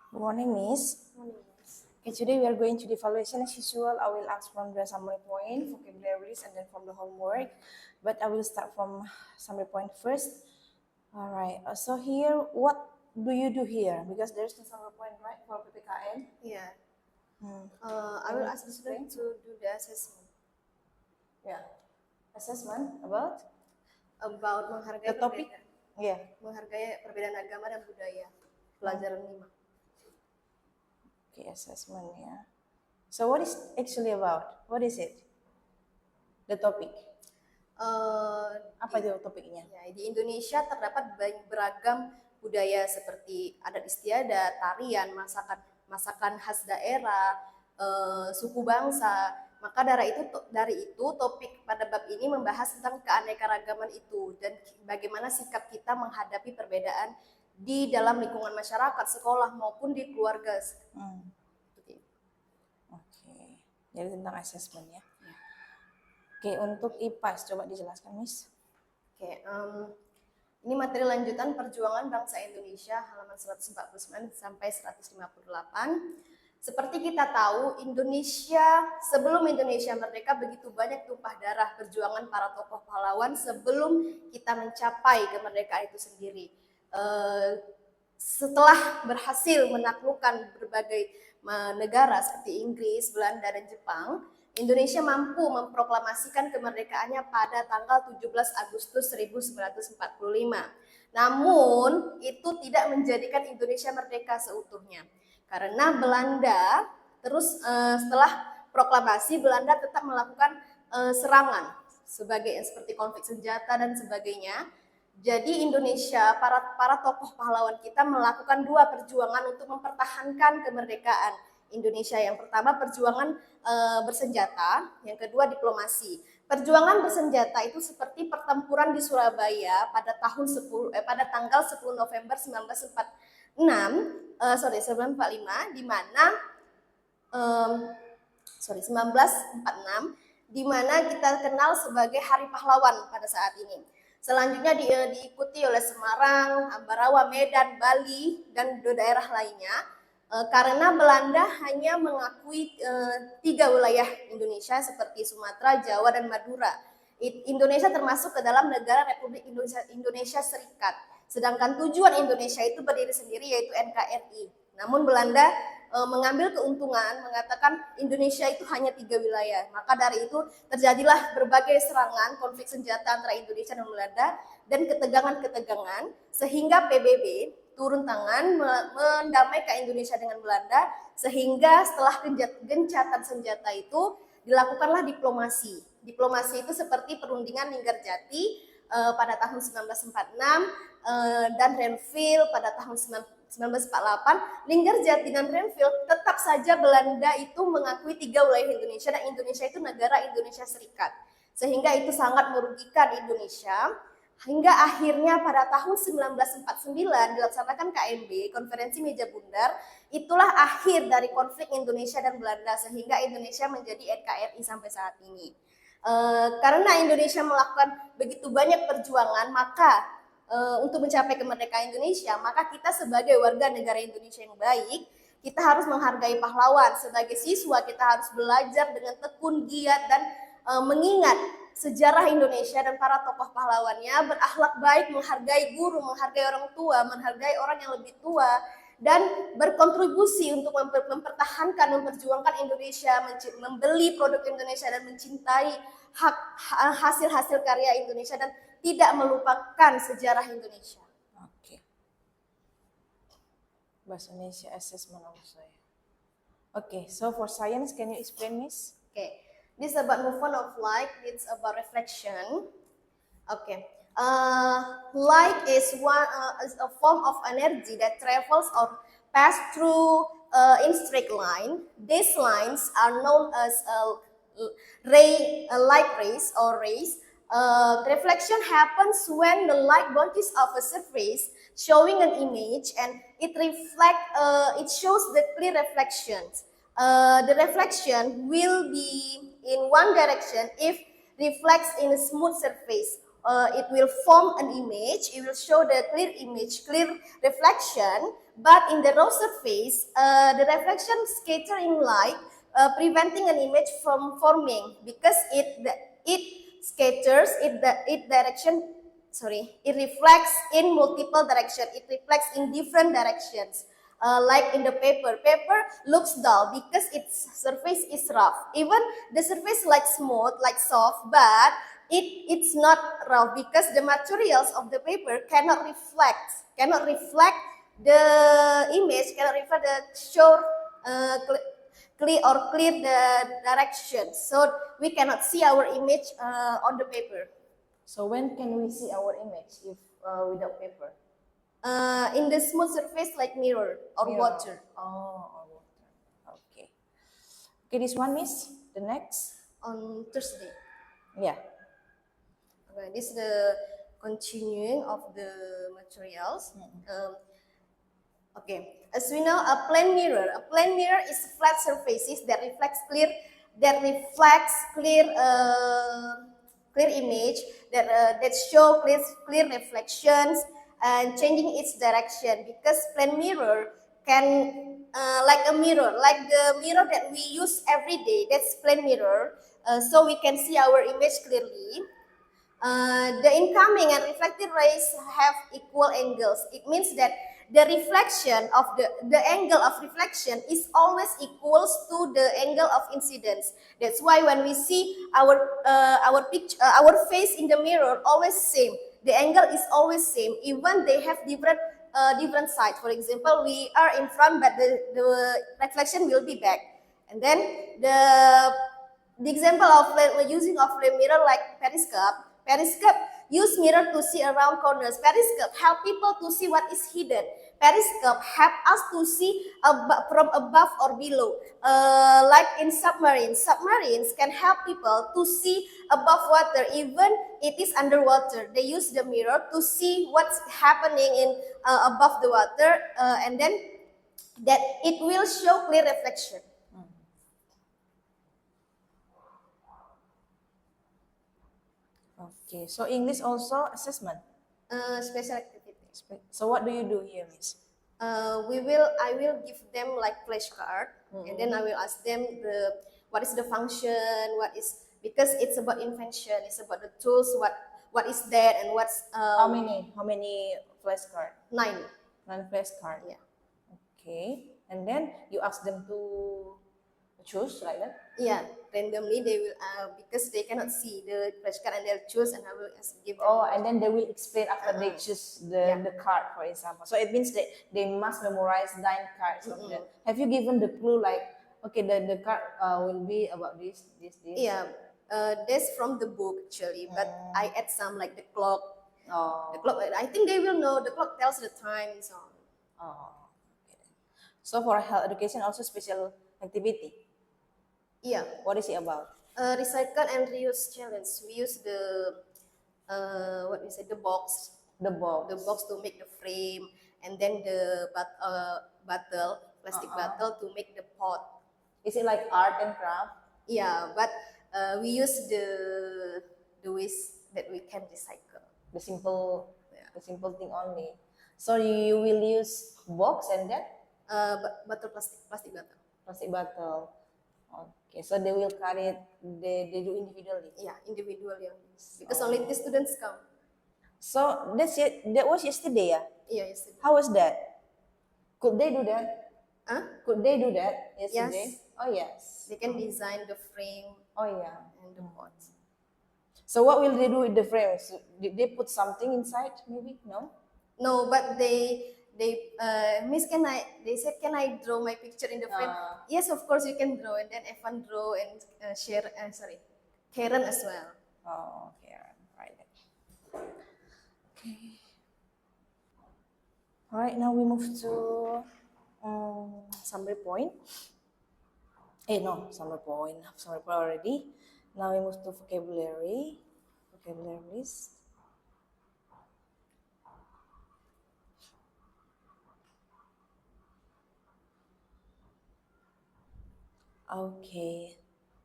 Good morning, Miss. Okay, today we are going to the evaluation as usual. I will ask from the summary point, vocabularies, and then from the homework. But I will start from summary point first. All right. So here, what do you do here? Because there's no summary point, right, for PPKN? Yeah. Hmm. I will ask the student to do the assessment Yeah. Assessment about menghargai the topic. Yeah. menghargai perbedaan agama dan budaya. Pelajaran 5. Okay, assessment. Yeah. So what is actually about? What is it? The topic. Apa itu topiknya? Ya, di Indonesia terdapat beragam budaya seperti adat istiadat, tarian, masakan khas daerah, suku bangsa. Maka dari itu topik pada bab ini membahas tentang keanekaragaman itu dan bagaimana sikap kita menghadapi perbedaan di dalam lingkungan masyarakat, sekolah maupun di keluarga. Oke, jadi tentang asesmen ya. Oke, untuk IPAS coba dijelaskan, Miss. Oke, ini materi lanjutan perjuangan bangsa Indonesia halaman 149 sampai 158. Seperti kita tahu, sebelum Indonesia merdeka begitu banyak tumpah darah perjuangan para tokoh pahlawan sebelum kita mencapai kemerdekaan itu sendiri. Setelah berhasil menaklukkan berbagai negara seperti Inggris, Belanda, dan Jepang, Indonesia mampu memproklamasikan kemerdekaannya pada tanggal 17 Agustus 1945. Namun, itu tidak menjadikan Indonesia merdeka seutuhnya. Karena Belanda, setelah proklamasi, Belanda tetap melakukan serangan seperti konflik senjata dan sebagainya. Jadi Indonesia, para tokoh pahlawan kita melakukan 2 perjuangan untuk mempertahankan kemerdekaan Indonesia. Yang pertama perjuangan bersenjata, yang kedua diplomasi. Perjuangan bersenjata itu seperti pertempuran di Surabaya pada tanggal 10 November 1945, di mana 1946, di mana kita kenal sebagai Hari Pahlawan pada saat ini. Selanjutnya diikuti oleh Semarang, Ambarawa, Medan, Bali, dan daerah lainnya. Karena Belanda hanya mengakui 3 wilayah Indonesia seperti Sumatera, Jawa, dan Madura. Indonesia termasuk ke dalam negara Republik Indonesia Serikat. Sedangkan tujuan Indonesia itu berdiri sendiri yaitu NKRI. Namun Belanda mengambil keuntungan, mengatakan Indonesia itu hanya 3 wilayah. Maka dari itu terjadilah berbagai serangan, konflik senjata antara Indonesia dan Belanda, dan ketegangan-ketegangan, sehingga PBB turun tangan mendamaikan Indonesia dengan Belanda, sehingga setelah gencatan senjata itu dilakukanlah diplomasi. Diplomasi itu seperti perundingan Linggarjati pada tahun 1946 dan Renville pada tahun 1948. Linggarjati dan Renville tetap saja Belanda itu mengakui 3 wilayah Indonesia dan Indonesia itu negara Indonesia Serikat. Sehingga itu sangat merugikan Indonesia. Hingga akhirnya pada tahun 1949 dilaksanakan KMB, Konferensi Meja Bundar. Itulah akhir dari konflik Indonesia dan Belanda, sehingga Indonesia menjadi NKRI sampai saat ini. Karena Indonesia melakukan begitu banyak perjuangan, maka untuk mencapai kemerdekaan Indonesia, maka kita sebagai warga negara Indonesia yang baik, kita harus menghargai pahlawan. Sebagai siswa, kita harus belajar dengan tekun, giat, dan mengingat sejarah Indonesia dan para tokoh pahlawannya, berakhlak baik, menghargai guru, menghargai orang tua, menghargai orang yang lebih tua, dan berkontribusi untuk mempertahankan, memperjuangkan Indonesia, membeli produk Indonesia, dan mencintai hasil-hasil karya Indonesia, dan tidak melupakan sejarah Indonesia. Oke. Bahasa Indonesia assessment also. Okay, so for science, can you explain, Miss? Okay. This is about movement of light. It's about reflection. Okay. Light is a form of energy that travels or passes through in straight line. These lines are known as light rays or rays. Reflection happens when the light bounces off a surface, showing an image, and it shows the clear reflections. The reflection will be in one direction if reflects in a smooth surface. It will form an image. It will show the clear image, clear reflection. But in the raw surface, the reflection scattering light, preventing an image from forming because it scatters it direction. Sorry, it reflects in multiple directions. It reflects in different directions. Like in the paper looks dull because its surface is rough. Even the surface like smooth, like soft, but it's not rough because the materials of the paper cannot reflect the image, cannot reflect the show clear the direction, so we cannot see our image on the paper. So when can we see our image if without paper? In the smooth surface like mirror or Mirror. water. Oh, or water. Okay. Okay, this one, Miss. The next. On Thursday. Yeah. Okay, this is the continuing of the materials. Okay, as we know, a plane mirror is flat surfaces that reflects clear image that show clear reflections and changing its direction, because plane mirror can like a mirror, like the mirror that we use every day. That's plane mirror, so we can see our image clearly. The incoming and reflected rays have equal angles. It means that the reflection of the angle of reflection is always equals to the angle of incidence. That's why when we see our picture, our face in the mirror, always same. The angle is always same, even they have different sides. For example, we are in front, but the reflection will be back. And then the example of using of the mirror like periscope. Periscope use mirror to see around corners. Periscope help people to see what is hidden. Periscope help us to see from above or below. Like in submarines. Submarines can help people to see above water, even it is underwater. They use the mirror to see what's happening in above the water, and then that it will show clear reflection. Okay. So English also assessment. Special activity. So what do you do here, Miss? I will give them like flashcard, and then I will ask them what is the function, what is, because it's about invention, it's about the tools, what is that, and what's How many flashcard? 9. 9 flashcard. Yeah. Okay. And then you ask them to choose like that. Yeah, randomly they will because they cannot see the flashcard, and they'll choose, and I will give them. Oh, and then they will explain after they choose Yeah. the card, for example. So it means that they must memorize 9 cards of that. Have you given the clue like, okay, the card will be about this. Yeah, that's from the book actually, but I add some like the clock. Oh. The clock, I think they will know. The clock tells the time and so on. Oh. Okay. So for health education also special activity. Yeah. What is it about? Recycle and reuse challenge. We use the what we say, the box The box. to make the frame, and then the bottle, plastic bottle to make the pot. Is it like art and craft? Yeah, but we use the waste that we can recycle. The simple thing only. So you will use box and then Bottle, plastic bottle. plastic bottle. Okay, so they will carry it. They do individually. Yeah, individually only. Because only the students come. So that's it. That was yesterday, yeah. Yeah, yesterday. How was that? Could they do that? Huh? Could they do that yesterday? Yes. Oh yes. They can design the frame Oh yeah. and the pot. So what will they do with the frames? Did they put something inside? Maybe no. No, but they Miss, they said, can I draw my picture in the frame? Yes, of course you can draw, and then Evan draw, and Karen as well. Oh, okay, right. Okay. All right, now we move to summary point. Summary point already. Now we move to vocabularies. Okay,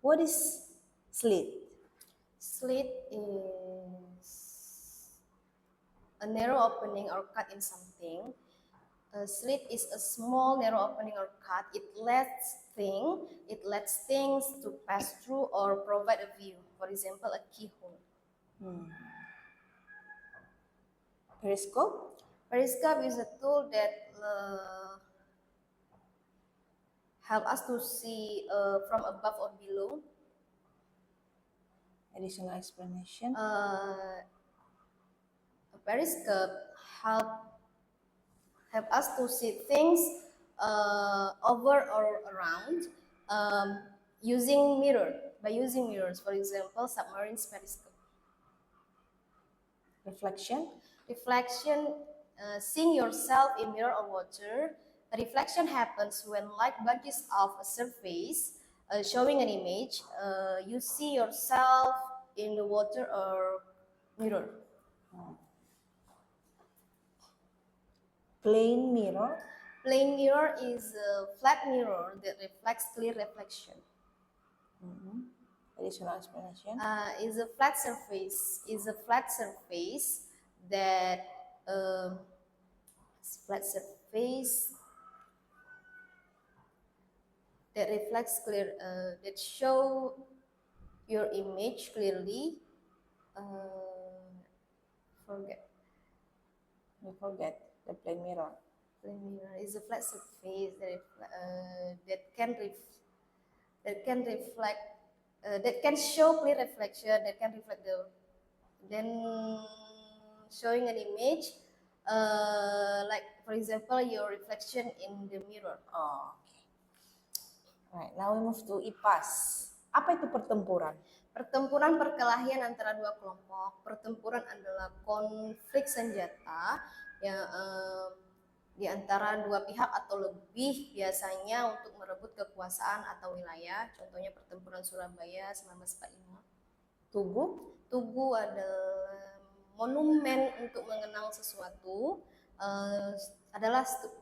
what is slit? Slit is a narrow opening or cut in something A slit is a small narrow opening or cut. It lets things to pass through or provide a view. For example, a keyhole. Periscope? Periscope is a tool that help us to see from above or below. Additional explanation. A periscope help us to see things over or around using mirrors. For example, submarine periscope. Reflection? Reflection, seeing yourself in mirror or water. A reflection happens when light bounces off a surface, showing an image. You see yourself in the water or mirror. Plane mirror? Plane mirror is a flat mirror that reflects clear reflection. Additional explanation. Is a flat surface. That that reflects clear, that show your image clearly. You forget the plane mirror. Plane mirror is a flat surface that can show clear reflection, that can reflect then showing an image, like for example your reflection in the mirror. Oh, okay. Right, now we move to IPAS. Apa itu pertempuran? Pertempuran perkelahian antara dua kelompok. Pertempuran adalah konflik senjata yang di antara dua pihak atau lebih, biasanya untuk merebut kekuasaan atau wilayah. Contohnya pertempuran Surabaya 1945. Tugu adalah monumen untuk mengenang sesuatu.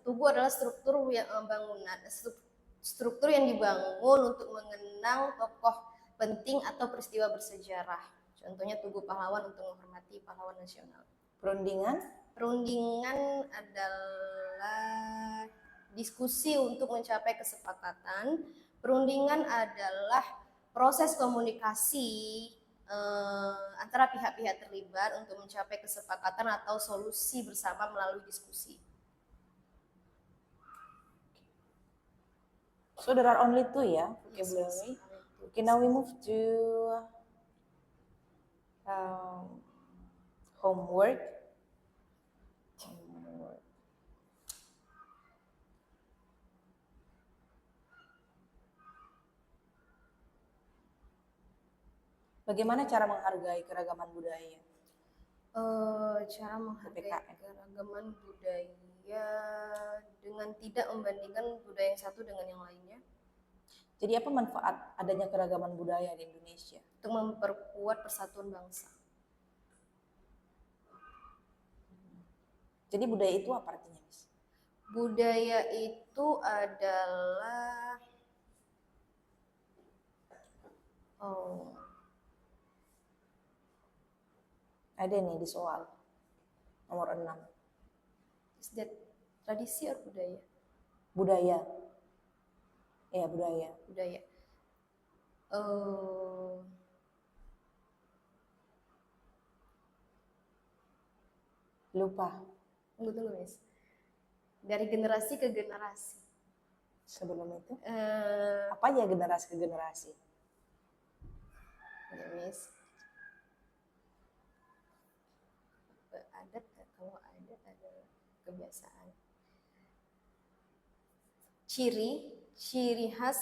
Tugu adalah struktur yang dibangun untuk mengenang tokoh penting atau peristiwa bersejarah. Contohnya Tugu Pahlawan untuk menghormati pahlawan nasional. Perundingan adalah diskusi untuk mencapai kesepakatan. Perundingan adalah proses komunikasi antara pihak-pihak terlibat untuk mencapai kesepakatan atau solusi bersama melalui diskusi. So there are only two, ya, vocabulary. Okay, now we move to homework. Bagaimana cara menghargai keragaman budaya? Cara menghargai keragaman budaya dengan tidak membandingkan budaya yang satu dengan yang lainnya. Jadi apa manfaat adanya keragaman budaya di Indonesia? Untuk memperkuat persatuan bangsa. Jadi budaya itu apa artinya, Miss? Budaya itu adalah ada nih di soal nomor 6. Is that tradisi atau budaya? Budaya. Ya, budaya. Lupa. Tunggu, Miss. Dari generasi ke generasi. Sebelum itu? Apa aja generasi ke generasi? Ya, Miss. Adat, kalau adat adalah kebiasaan. Ciri khas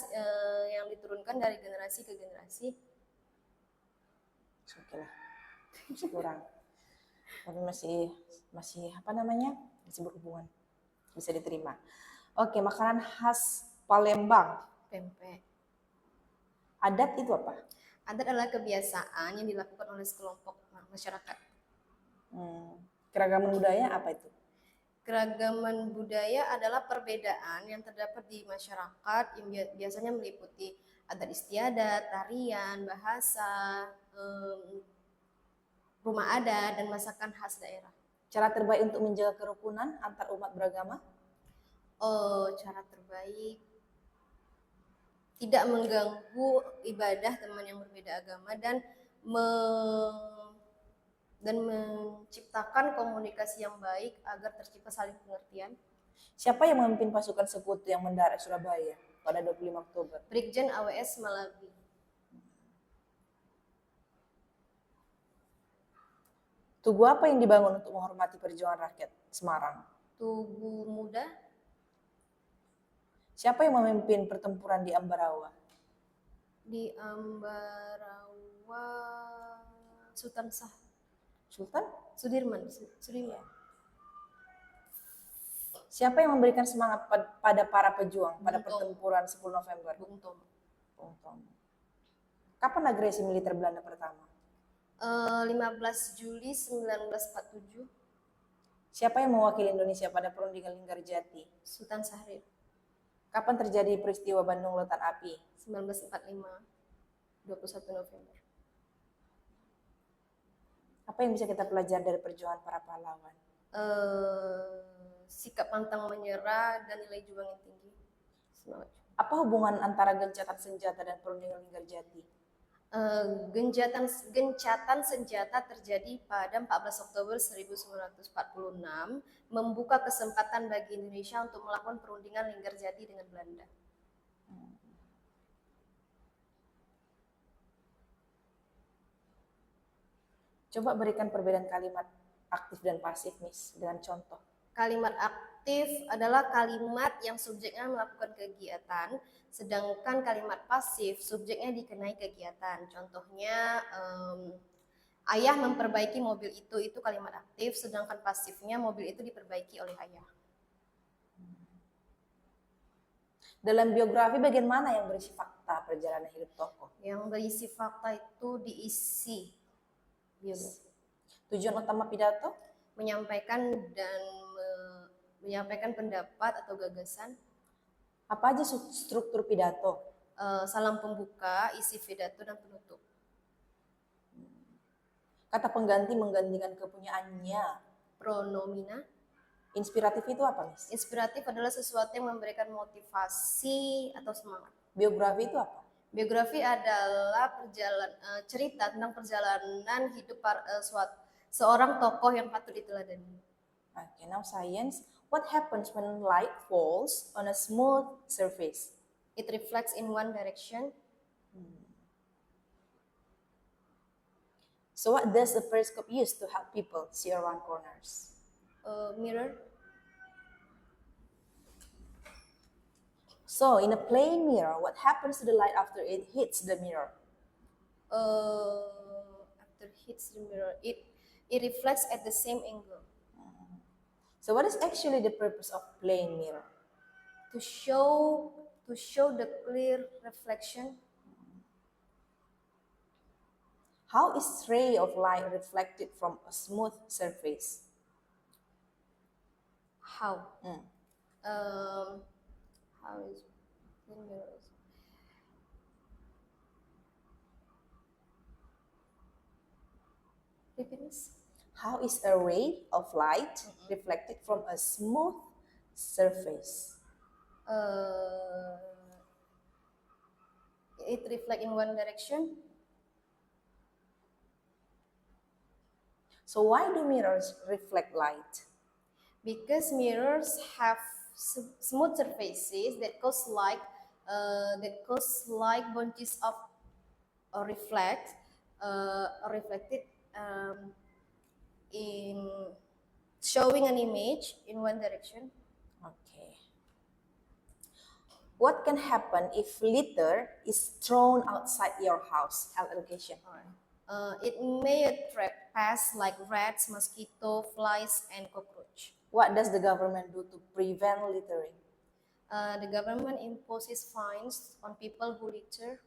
yang diturunkan dari generasi ke generasi. Oke lah, masih kurang. Tapi masih apa namanya? Masih berhubungan, bisa diterima. Oke, makanan khas Palembang. Pempek. Adat itu apa? Adat adalah kebiasaan yang dilakukan oleh sekelompok masyarakat. Keragaman budaya apa itu? Keragaman budaya adalah perbedaan yang terdapat di masyarakat yang biasanya meliputi adat istiadat, tarian, bahasa, rumah adat, dan masakan khas daerah. Cara terbaik untuk menjaga kerukunan antar umat beragama? Cara terbaik tidak mengganggu ibadah teman yang berbeda agama dan menciptakan komunikasi yang baik agar tercipta saling pengertian. Siapa yang memimpin pasukan sekutu yang mendarat Surabaya pada 25 Oktober? Brigjen AWS Malabi. Tugu apa yang dibangun untuk menghormati perjuangan rakyat Semarang? Tugu Muda. Siapa yang memimpin pertempuran di Ambarawa? Di Ambarawa Sultan Sultan? Sudirman. Siapa yang memberikan semangat pada para pejuang pada Bung Tomo. pertempuran 10 November? Bung Tomo. Bung Tomo. Kapan agresi militer Belanda pertama? 15 Juli 1947. Siapa yang mewakili Indonesia pada perundingan Linggarjati? Sultan Syahrir. Kapan terjadi peristiwa Bandung Lautan Api? 1945. 21 November. Apa yang bisa kita pelajari dari perjuangan para pahlawan? Sikap pantang menyerah dan nilai juang yang tinggi. Semangat. Apa hubungan antara gencatan senjata dan perundingan Linggarjati? Gencatan senjata terjadi pada 14 Oktober 1946, membuka kesempatan bagi Indonesia untuk melakukan perundingan Linggarjati dengan Belanda. Coba berikan perbedaan kalimat aktif dan pasif, Miss, dengan contoh. Kalimat aktif adalah kalimat yang subjeknya melakukan kegiatan, sedangkan kalimat pasif subjeknya dikenai kegiatan. Contohnya, ayah memperbaiki mobil itu kalimat aktif, sedangkan pasifnya mobil itu diperbaiki oleh ayah. Dalam biografi bagian mana yang berisi fakta perjalanan hidup tokoh? Yang berisi fakta itu diisi biografi. Tujuan utama pidato? Menyampaikan pendapat atau gagasan. Apa aja struktur pidato? Salam pembuka, isi pidato, dan penutup. Kata pengganti menggantikan kepunyaannya. Pronomina. Inspiratif itu apa, Miss? Inspiratif adalah sesuatu yang memberikan motivasi atau semangat. Biografi itu apa? Biografi adalah cerita tentang perjalanan hidup seorang tokoh yang patut diteladani. Okay, now science. What happens when light falls on a smooth surface? It reflects in one direction. So what does a periscope use to help people see around corners? Mirror. So in a plane mirror, what happens to the light after it hits the mirror? After hits the mirror, it reflects at the same angle. So what is actually the purpose of plane mirror? To show the clear reflection. How is ray of light reflected from a smooth surface? How? How is plane mirror? Repeat. How is a ray of light reflected from a smooth surface? It reflects in one direction. So why do mirrors reflect light? Because mirrors have smooth surfaces that cause light bunches of reflected in showing an image in one direction. Okay. What can happen if litter is thrown outside your house? Health education. It may attract pests like rats, mosquito, flies, and cockroach. What does the government do to prevent littering? The government imposes fines on people who litter.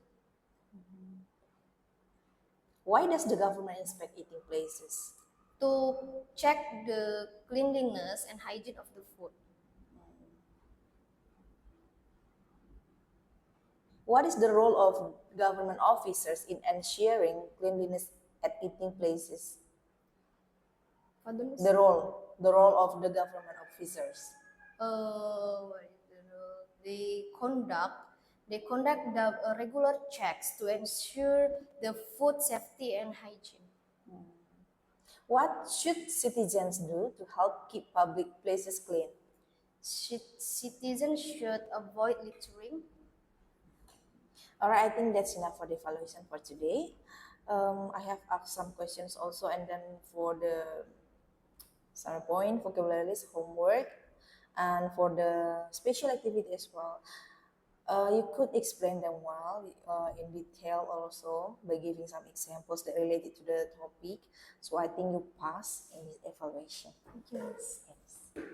Why does the government inspect eating places? To check the cleanliness and hygiene of the food. What is the role of government officers in ensuring cleanliness at eating places? The role of the government officers. what is the rule? They conduct the regular checks to ensure the food safety and hygiene. What should citizens do to help keep public places clean? Citizens should avoid littering. Alright, I think that's enough for the evaluation for today. I have asked some questions also, and then for the summary point, vocabulary list, homework, and for the special activity as well. You could explain them well in detail also by giving some examples that related to the topic. So I think you pass in this evaluation. Yes. Yes.